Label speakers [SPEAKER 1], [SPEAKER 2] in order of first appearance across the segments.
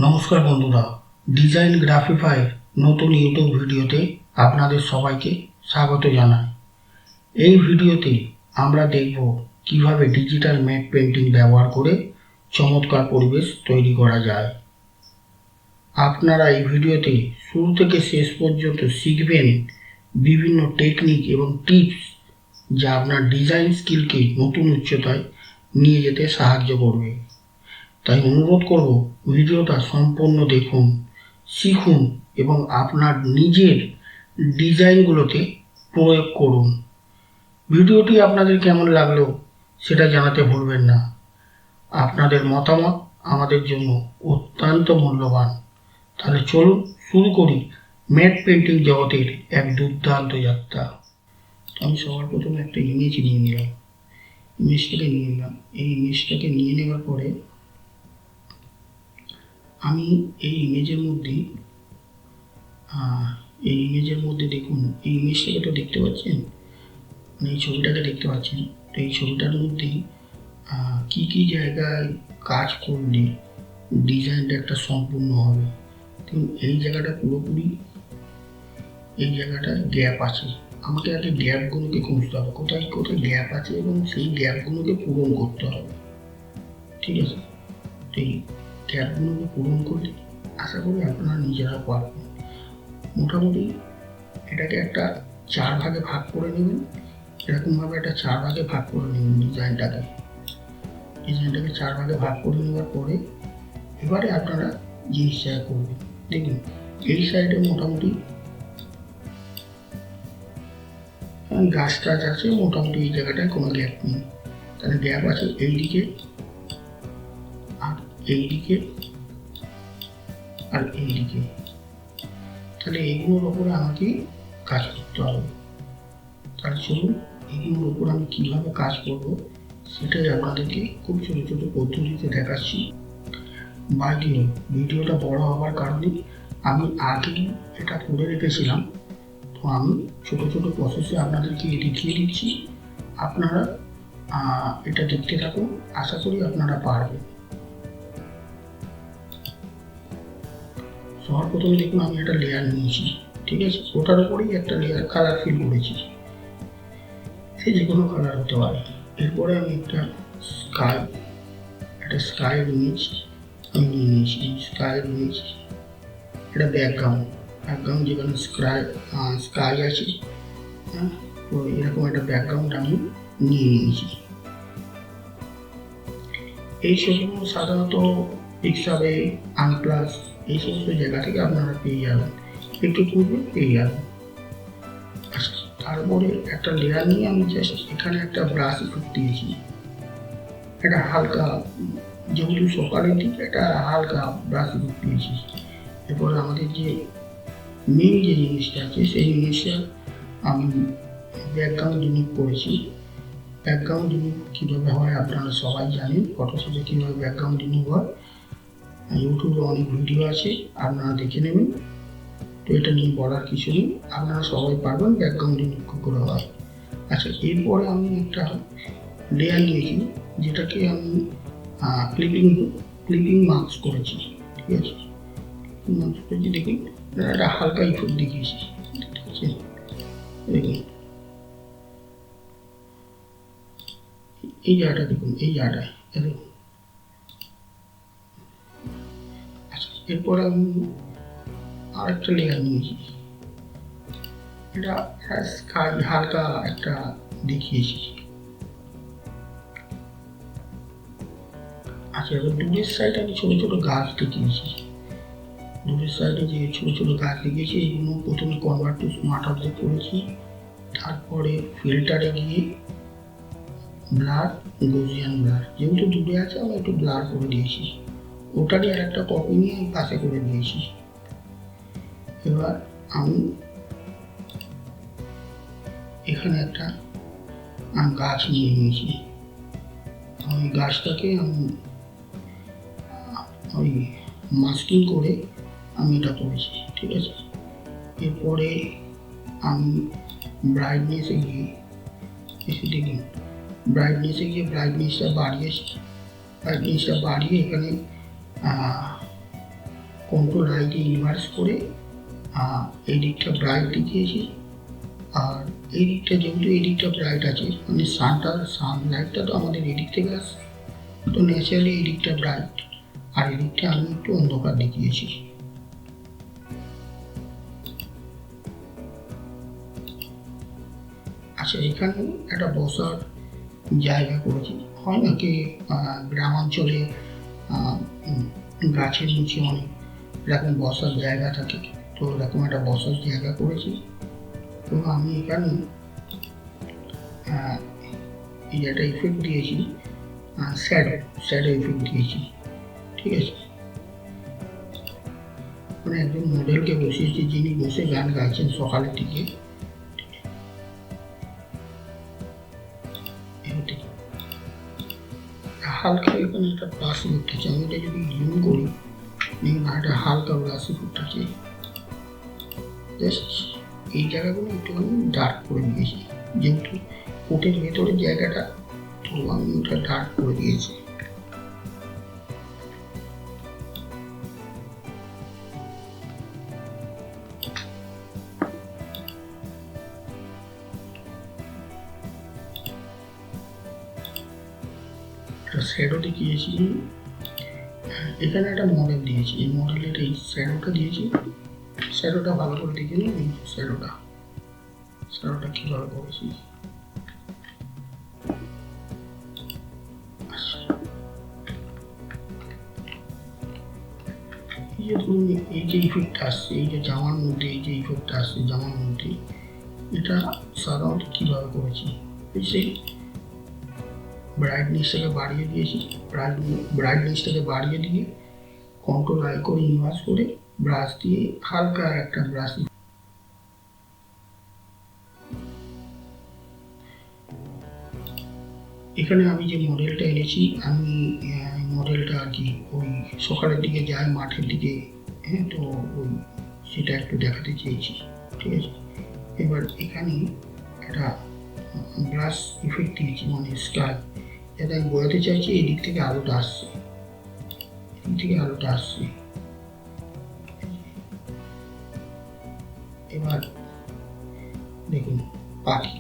[SPEAKER 1] নমস্কার বন্ধুরা, ডিজাইন গ্রাফিফাইয়ের নতুন ইউটিউব ভিডিওতে আপনাদের সবাইকে স্বাগত জানাই। এই ভিডিওতে আমরা দেখব কিভাবে ডিজিটাল ম্যাট পেন্টিং ব্যবহার করে চমৎকার পরিবেশ তৈরি করা যায়। আপনারা এই ভিডিওতে শুরু থেকে শেষ পর্যন্ত শিখবেন বিভিন্ন টেকনিক এবং টিপস যা আপনার ডিজাইন স্কিলকে নতুন উচ্চতায় নিয়ে যেতে সাহায্য করবে। তাই অনুরোধ করব ভিডিওটা সম্পূর্ণ দেখুন, শিখুন এবং আপনার নিজের ডিজাইনগুলোতে প্রয়োগ করুন। ভিডিওটি আপনাদের কেমন লাগলো সেটা জানাতে ভুলবেন না। আপনাদের মতামত আমাদের জন্য অত্যন্ত মূল্যবান। তাহলে চলুন শুরু করি ম্যাট পেন্টিং জগতের এক দুর্দান্ত যাত্রা। আমি সবার প্রথমে একটা ইমেজ নিয়ে নিলাম। এই ইমেজটাকে নিয়ে নেওয়ার পরে আমি এই ইমেজের মধ্যে দেখুন, এই ইমেজটাকে তো দেখতে পাচ্ছেন, মানে এই ছবিটাকে দেখতে পাচ্ছেন। তো এই ছবিটার মধ্যে কি কি জায়গায় কাজ করলে ডিজাইনটা একটা সম্পূর্ণ হবে। দেখুন এই জায়গাটা পুরোপুরি, এই জায়গাটা গ্যাপ আছে। আমাকে আগে গ্যাপগুলোকে খুঁজতে হবে, কোথায় কোথায় গ্যাপ আছে এবং সেই গ্যাপগুলোকে পূরণ করতে হবে। ঠিক আছে, তো এই গ্যাপগুলোকে পূরণ করলে আশা করি আপনারা নিজেরা পারবেন। মোটামুটি এটাকে একটা 4 ভাগে ভাগ করে নেবেন। এরকমভাবে একটা 4 ভাগে ভাগ করে নেবেন ডিজাইনটাকে 4 ভাগে ভাগ করে নেওয়ার পরে এবারে আপনারা জিনিসটা করবেন। দেখুন এই সাইডে মোটামুটি গাছ টাছ আছে, মোটামুটি এই জায়গাটায় কোনো গ্যাপ নেই। তাহলে গ্যাপ আছে এইদিকে আর এইদিকে আর এইদিকে। তাহলে এইগুলোর ওপরে আমাকে কাজ করতে হবে। তাহলে চলুন এইগুলোর ওপর আমি কীভাবে কাজ করবো সেটাই আপনাদেরকে খুব ছোটো ছোটো পদ্ধতিতে দেখাচ্ছি। বাকিও ভিডিওটা বড় হওয়ার কারণে আমি আগেই এটা করে রেখেছিলাম, তো আমি ছোটো ছোটো প্রসেসে আপনাদেরকে দেখিয়ে দিচ্ছি। আপনারা এটা দেখতে থাকুন, আশা করি আপনারা পারবেন। সবার প্রথমে দেখুন আমি একটা লেয়ার নিয়েছি, ঠিক আছে, ওটার উপরেই একটা লেয়ার কালার ফিল করেছি, সে যে কোনো কালার হতে পারে। এরপরে আমি একটা স্কাই নিয়েছি, এটা ব্যাকগ্রাউন্ড যেখানে স্কাই আছে, হ্যাঁ, তো এরকম একটা ব্যাকগ্রাউন্ড আমি নিয়ে নিয়েছি। এই ছবিগুলো সাধারণত পিক্সাবে, আনপ্লাস এই সমস্ত জায়গা থেকে আপনারা পেয়ে যাবেন, একটু পূর্বে পেয়ে যাবেন। আচ্ছা, তারপরে একটা লেয়ার নিয়ে আমি জাস্ট এখানে একটা ব্রাশ ইফেক্ট দিয়েছি। এটা হালকা, যেহেতু সকালের দিকে একটা হালকা ব্রাশ ইফেক্ট দিয়েছি। এরপরে আমাদের যে মেন যে জিনিসটা আছে সেই জিনিসটা আমি ব্যাকগ্রাউন্ড রিমুভ করেছি। ব্যাকগ্রাউন্ড রিমুভ কীভাবে হয় আপনারা সবাই জানেন, ফটোশপে কীভাবে ব্যাকগ্রাউন্ড রিমুভ হয় ইউটিউবে অনেক ভিডিও আছে, আপনারা দেখে নেবেন। তো এটা নিয়ে বলার কিছু নেই, আপনারা সবাই পারবেন ব্যাকগ্রাউন্ড রিমুভ করে হয়। আচ্ছা, এরপরে আমি একটা লেয়ার নিয়েছি যেটাকে আমি ক্লিপিং মার্কস করেছি, ঠিক আছে। দেখুন একটা হালকা ইফেক্ট দেখিয়েছি, ঠিক আছে। দেখুন এই জায়গাটা দেখুন, এই জায়গাটায় দেখুন। আচ্ছা, এরপরে আমি আরেকটা লেয়ার নিয়েছি, এটা স্কাই হালকা একটা দেখিয়েছি। আচ্ছা, এবার দূরের সাইডে আমি ছোটো ছোটো গাছ দেখিয়েছি। দূরের সাইডে যে ছোটো ছোটো গাছ দেখিয়েছি এইগুলো প্রথমে কনভার্ট টু স্মার্ট অবজেক্ট করেছি, তারপরে ফিল্টারে গিয়ে ব্লার, গজিয়ান ব্লার, যেহেতু দূরে আছে আমি একটু ব্লার করে দিয়েছি। ওটারই আর একটা কপি নিয়ে আমি পাশে করে দিয়েছি। এবার আমি এখানে একটা গাছ নিয়ে নিয়েছি, ওই গাছটাকে আমি ওই মাস্কিং করে আমি এটা করেছি, ঠিক আছে। এরপরে আমি ব্রাইটনেসে গিয়ে দেখুন, ব্রাইটনেসটা বাড়িয়ে এখানে কন্ট্রোল আই দিয়ে ইনভার্স করে এই দিকটা ব্রাইট দেখিয়েছি, আর এই দিকটা যেহেতু এই দিকটা ব্রাইট আছে মানে সানলাইটটা তো আমাদের এদিক থেকে আসছে, তো ন্যাচারালি এই দিকটা ব্রাইট আর এই দিকটা আমি একটু অন্ধকার দেখিয়েছি। আচ্ছা, এখানে একটা বসার জায়গা করেছি। হয় না কি গ্রামাঞ্চলে গাছের নিচে অনেক এরকম বসার জায়গা থাকে, তো এরকম একটা বসার জায়গা করেছি। তো আমি এখানে এই একটা ইফেক্ট দিয়েছি, শ্যাডো ইফেক্ট দিয়েছি, ঠিক আছে। মানে একজন মডেলকে বসিয়েছি যিনি বসে গান গাইছেন সকালের দিকে। হালকা এখানে একটা প্লাস ইফেক্ট আছে, আমি এটা যদি জুম করি দেখুন একটা হালকা প্লাস ইফেক্ট আছে। জাস্ট এই জায়গাগুলো একটুখানি ডার্ক করে দিয়েছি, যেহেতু কোটের ভেতরের জায়গাটা, তো আমি ওটা ডার্ক করে দিয়েছি। শ্যাডো দেখিয়েছি, এখানে একটা মডেল দিয়েছি, এই মডেলের এই শ্যাডোটা দিয়েছি। শ্যাডোটা ভালো করে দেখে নিন, এই শ্যাডোটা কীভাবে করেছি। এই যে ধরুন এই যে ইফেক্ট আসছে, এই যে জামার মধ্যে এই যে ইফেক্ট আসছে জামার মধ্যে, এটা সাধারণত কীভাবে করেছি, সেই ব্রাইটনেসটাকে বাড়িয়ে দিয়েছি। ব্রাইটনেসটাকে বাড়িয়ে দিয়ে কন্ট্রোল আই করে ইনভার্স করে ব্রাশ দিয়ে হালকা একটা ব্রাশ, এখানে আমি যে মডেলটা এনেছি, আমি মডেলটা আর কি ওই সকালের দিকে যাই মাঠের দিকে, হ্যাঁ, তো ওই সেটা একটু দেখাতে চেয়েছি, ঠিক আছে। এবার এখানে একটা ব্রাশ ইফেক্ট দিয়েছি, মানে স্কাই, যাতে আমি বোঝাতে চাইছি এই দিক থেকে আলোটা আসছে, এবার দেখুন পাখি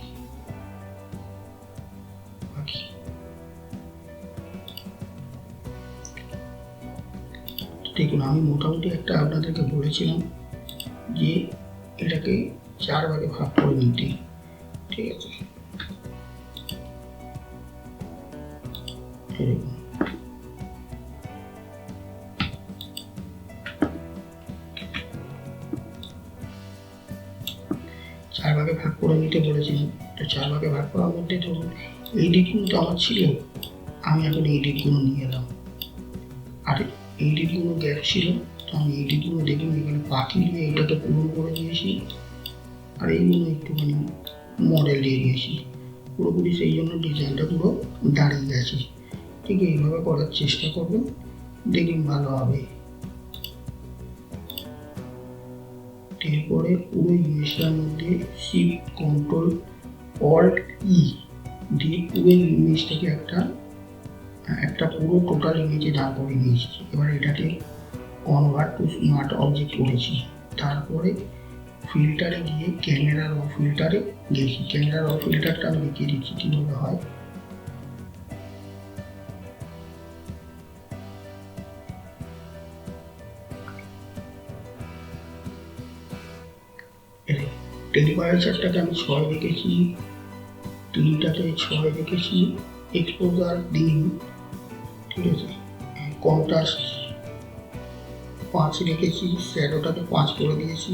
[SPEAKER 1] দেখুন, আমি মোটামুটি একটা আপনাদেরকে বলেছিলাম যে এটাকে 4 ভাগে ভাগ করে নিতে, ঠিক আছে। দেখুন 4 ভাগে ভাগ করে নিতে বলেছিলাম, তো 4 ভাগে ভাগ করার মধ্যে ধরুন এই দিকগুলো তো আমার ছিল, আমি এখন এই দিকগুলো নিয়ে এলাম, আর এই দিকগুলো গ্যাপ ছিল, তো আমি এই দিকগুলো দেখুন এখানে পাখি দিয়ে এইটাকে পূরণ করে দিয়েছি, আর এইগুলো একটুখানি মডেল দিয়ে দিয়েছি পুরোপুরি, সেই জন্য ডিজাইনটা পুরো দাঁড়িয়ে গেছে। ঠিক এইভাবে করার চেষ্টা করবেন, দেখুন ভালো হবে। এরপরে পুরো ইমেজটার মধ্যে শিফট কন্ট্রোল অল্ট ই দিয়ে পুরো ইমেজটাকে একটা পুরো টোটাল ইমেজে দাঁড় করে দিয়েছি। এবার এটাকে কনভার্ট টু স্মার্ট অবজেক্ট করেছি, তারপরে ফিল্টারে গিয়ে ক্যামেরা র ফিল্টারে গেছি। ক্যামেরা র ফিল্টারটা আমি দেখিয়ে দিচ্ছি কীভাবে হয়। টেম্পারেচারটাকে আমি 6 রেখেছি, টিনটাকে 6 রেখেছি, এক্সপোজার দিন, ঠিক আছে। কন্ট্রাস্ট 5 রেখেছি, শ্যাডোটাকে 5 করে দিয়েছি,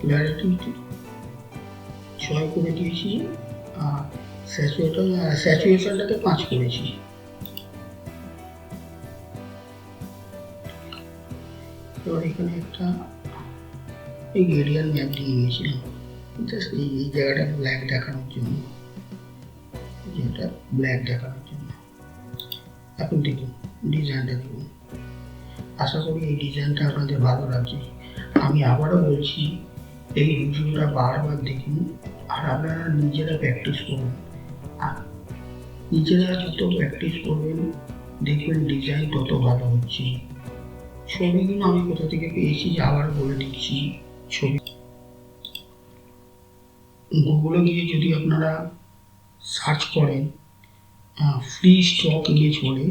[SPEAKER 1] ক্ল্যারিটি 6 করে দিয়েছি, আর স্যাচুরেশনটাকে 5 করেছি। এবার এখানে একটা এই গ্রেডিয়েন্ট ম্যাপ দিয়ে নিয়েছিলাম, জাস্ট এই জায়গাটা ব্ল্যাক দেখানোর জন্য, এখন দেখুন ডিজাইনটা দেখুন। আশা করি এই ডিজাইনটা আপনাদের ভালো লাগছে। আমি আবারও বলছি, এই ভিডিওটা বারবার দেখুন, আর আপনারা নিজেরা প্র্যাকটিস করুন। আর নিজেরা যত প্র্যাকটিস করবেন দেখবেন ডিজাইন তত ভালো হচ্ছে। ছবিগুলো আমি কোথা থেকে পেয়েছি আবার বলে দিচ্ছি। ছবি গুগলে গিয়ে যদি আপনারা সার্চ করেন ফ্রি স্টক ইমেজ বলে,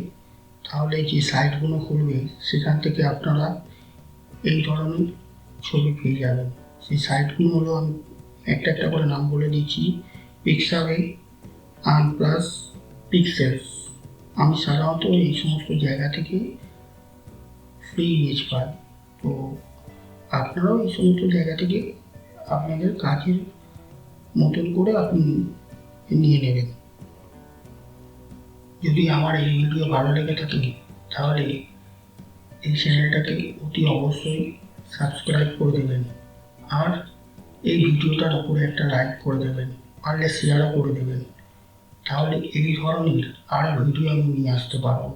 [SPEAKER 1] তাহলে যে সাইটগুলো খুলবে সেখান থেকে আপনারা এই ধরনের ছবি পেয়ে যাবেন। সেই সাইটগুলো হলো, আমি একটা একটা করে নাম বলে দিচ্ছি। Pixabay, Unsplash, Pexels. আমি সাধারণত এই সমস্ত জায়গা থেকে ফ্রি ইমেজ পাই। তো আপনারাও এই সমস্ত জায়গা থেকে আপনাদের কাজের মতন করে আপনি নিয়ে নেবেন। যদি আমার এই ভিডিও ভালো লেগে থাকে তাহলে এই চ্যানেলটাকে অতি অবশ্যই সাবস্ক্রাইব করে দেবেন, আর এই ভিডিওটার উপরে একটা লাইক করে দেবেন, পারলে শেয়ারও করে দেবেন। তাহলে এই ধরনের আরও ভিডিও আমি নিয়ে আসতে পারবো।